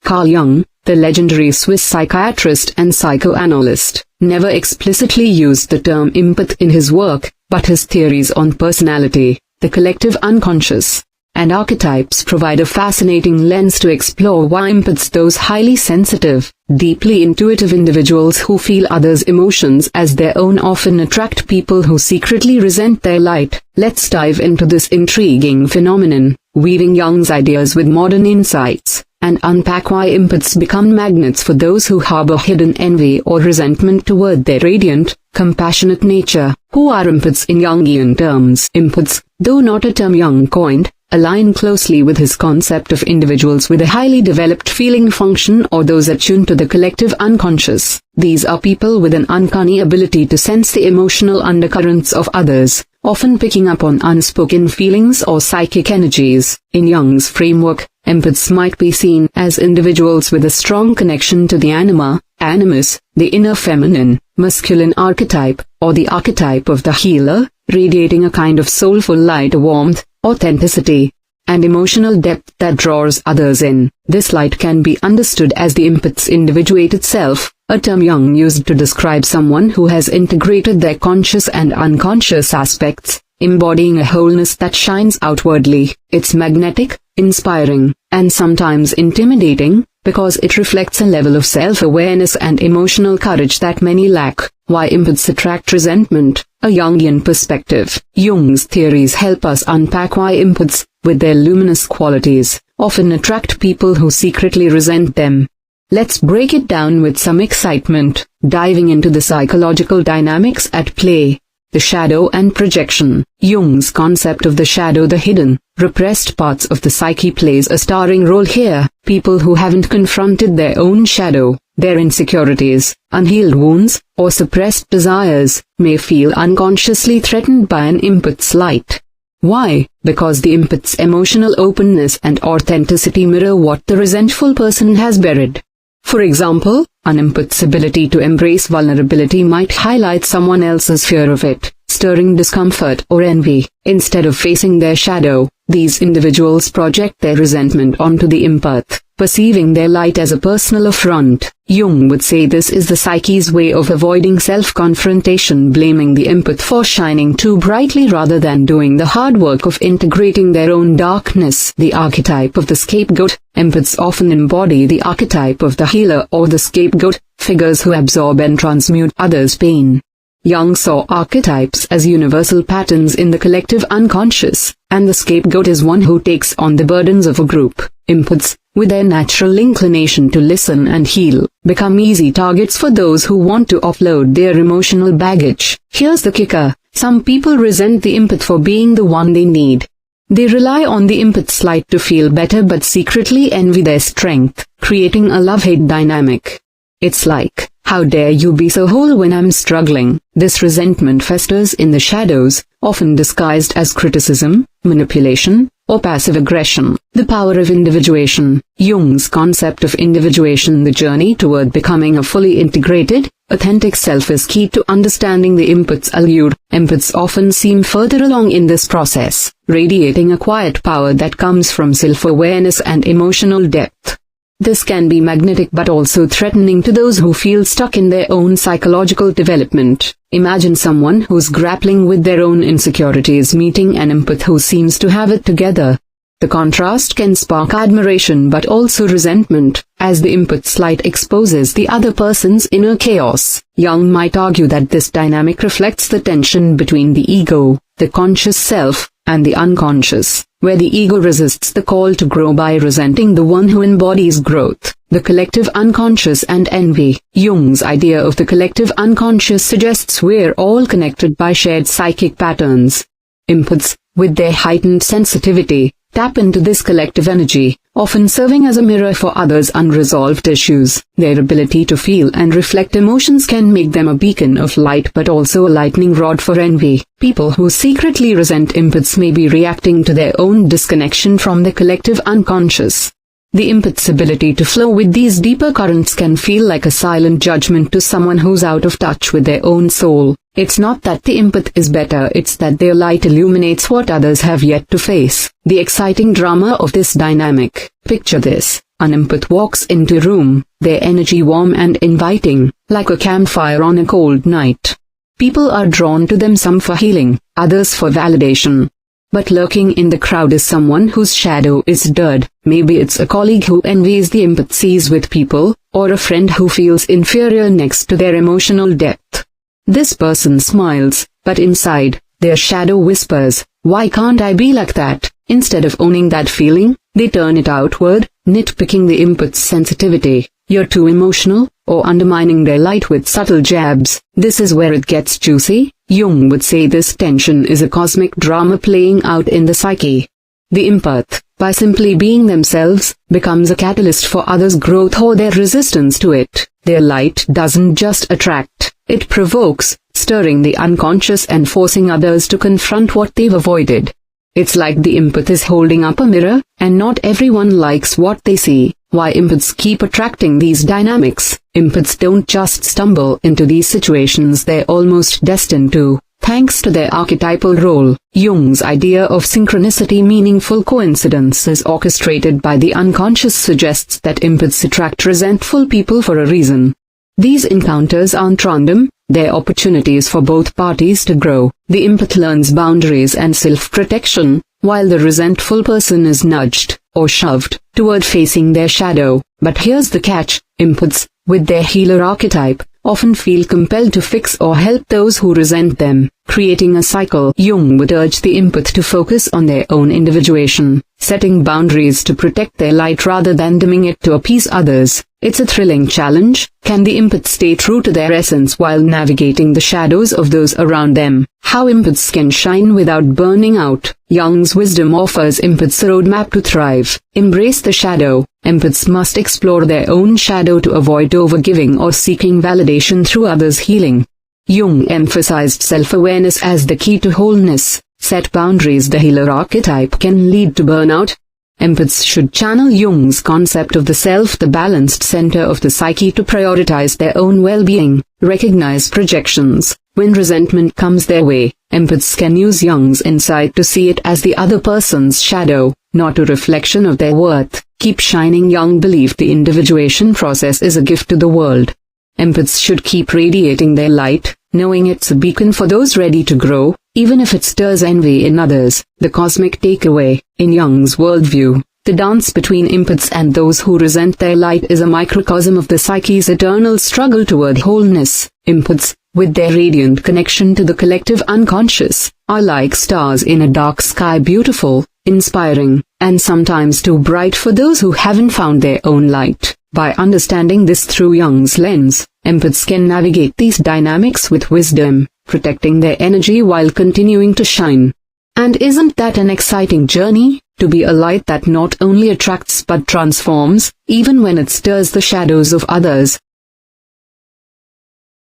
Carl Jung, the legendary Swiss psychiatrist and psychoanalyst, never explicitly used the term empath in his work, but his theories on personality, the collective unconscious, and archetypes provide a fascinating lens to explore why empaths, those highly sensitive, deeply intuitive individuals who feel others' emotions as their own, often attract people who secretly resent their light. Let's dive into this intriguing phenomenon, weaving Jung's ideas with modern insights, and unpack why empaths become magnets for those who harbor hidden envy or resentment toward their radiant, compassionate nature. Who are empaths in Jungian terms? Empaths, though not a term Jung coined, align closely with his concept of individuals with a highly developed feeling function, or those attuned to the collective unconscious. These are people with an uncanny ability to sense the emotional undercurrents of others, often picking up on unspoken feelings or psychic energies. In Jung's framework, empaths might be seen as individuals with a strong connection to the animus, the inner feminine, masculine archetype, or the archetype of the healer, radiating a kind of soulful light, warmth, authenticity, and emotional depth that draws others in. This light can be understood as the empath's individuated self, a term Jung used to describe someone who has integrated their conscious and unconscious aspects, embodying a wholeness that shines outwardly. It's magnetic, inspiring, and sometimes intimidating, because it reflects a level of self-awareness and emotional courage that many lack. Why empaths attract resentment? A Jungian perspective. Jung's theories help us unpack why empaths, with their luminous qualities, often attract people who secretly resent them. Let's break it down with some excitement, diving into the psychological dynamics at play. The shadow and projection. Jung's concept of the shadow, the hidden, repressed parts of the psyche, plays a starring role here. People who haven't confronted their own shadow, their insecurities, unhealed wounds, or suppressed desires, may feel unconsciously threatened by an empath's light. Why? Because the empath's emotional openness and authenticity mirror what the resentful person has buried. For example, an empath's ability to embrace vulnerability might highlight someone else's fear of it, stirring discomfort or envy. Instead of facing their shadow, these individuals project their resentment onto the empath, perceiving their light as a personal affront. Jung would say this is the psyche's way of avoiding self-confrontation, blaming the empath for shining too brightly rather than doing the hard work of integrating their own darkness. The archetype of the scapegoat. Empaths often embody the archetype of the healer or the scapegoat, figures who absorb and transmute others' pain. Jung saw archetypes as universal patterns in the collective unconscious, and the scapegoat is one who takes on the burdens of a group. Empaths, with their natural inclination to listen and heal, become easy targets for those who want to offload their emotional baggage. Here's the kicker: some people resent the empath for being the one they need. They rely on the empath's light to feel better but secretly envy their strength, creating a love-hate dynamic. It's like, how dare you be so whole when I'm struggling? This resentment festers in the shadows, often disguised as criticism, manipulation, or passive aggression. The power of individuation. Jung's concept of individuation, the journey toward becoming a fully integrated, authentic self, is key to understanding the empath's allure. Empaths often seem further along in this process, radiating a quiet power that comes from self-awareness and emotional depth. This can be magnetic but also threatening to those who feel stuck in their own psychological development. Imagine someone who's grappling with their own insecurities meeting an empath who seems to have it together. The contrast can spark admiration but also resentment, as the empath's light exposes the other person's inner chaos. Jung might argue that this dynamic reflects the tension between the ego, the conscious self, and the unconscious, where the ego resists the call to grow by resenting the one who embodies growth. The collective unconscious and envy. Jung's idea of the collective unconscious suggests we're all connected by shared psychic patterns. Empaths, with their heightened sensitivity, tap into this collective energy, often serving as a mirror for others' unresolved issues. Their ability to feel and reflect emotions can make them a beacon of light but also a lightning rod for envy. People who secretly resent empaths may be reacting to their own disconnection from the collective unconscious. The empath's ability to flow with these deeper currents can feel like a silent judgment to someone who's out of touch with their own soul. It's not that the empath is better, it's that their light illuminates what others have yet to face. The exciting drama of this dynamic. Picture this: An empath walks into a room, their energy warm and inviting, like a campfire on a cold night. People are drawn to them, some for healing, others for validation. But lurking in the crowd is someone whose shadow is dead. Maybe it's a colleague who envies the empath sees with people, or a friend who feels inferior next to their emotional depth. This person smiles, but inside, their shadow whispers, "Why can't I be like that?" Instead of owning that feeling, they turn it outward, nitpicking the empath's sensitivity, "You're too emotional," or undermining their light with subtle jabs. This is where it gets juicy. Jung would say this tension is a cosmic drama playing out in the psyche. The empath, by simply being themselves, becomes a catalyst for others' growth or their resistance to it. Their light doesn't just attract, it provokes, stirring the unconscious and forcing others to confront what they've avoided. It's like the empath is holding up a mirror, and not everyone likes what they see. Why empaths keep attracting these dynamics? Empaths don't just stumble into these situations, they're almost destined to, thanks to their archetypal role. Jung's idea of synchronicity, meaningful coincidences orchestrated by the unconscious, suggests that empaths attract resentful people for a reason. These encounters aren't random, they're opportunities for both parties to grow. The empath learns boundaries and self-protection, while the resentful person is nudged, or shoved, toward facing their shadow. But here's the catch: empaths, with their healer archetype, often feel compelled to fix or help those who resent them, creating a cycle. Jung would urge the empath to focus on their own individuation, setting boundaries to protect their light rather than dimming it to appease others. It's a thrilling challenge. Can the empath stay true to their essence while navigating the shadows of those around them? How empaths can shine without burning out. Jung's wisdom offers empaths a roadmap to thrive. Embrace the shadow. Empaths must explore their own shadow to avoid overgiving or seeking validation through others' healing. Jung emphasized self-awareness as the key to wholeness. Set boundaries. The healer archetype can lead to burnout. Empaths should channel Jung's concept of the self, the balanced center of the psyche, to prioritize their own well-being. Recognize projections. When resentment comes their way, empaths can use Jung's insight to see it as the other person's shadow, not a reflection of their worth. Keep shining. Jung believed the individuation process is a gift to the world. Empaths should keep radiating their light, knowing it's a beacon for those ready to grow, even if it stirs envy in others. The cosmic takeaway: in Jung's worldview, the dance between empaths and those who resent their light is a microcosm of the psyche's eternal struggle toward wholeness. Empaths, with their radiant connection to the collective unconscious, are like stars in a dark sky, beautiful, inspiring, and sometimes too bright for those who haven't found their own light. By understanding this through Jung's lens, empaths can navigate these dynamics with wisdom, protecting their energy while continuing to shine. And isn't that an exciting journey? To be a light that not only attracts but transforms, even when it stirs the shadows of others.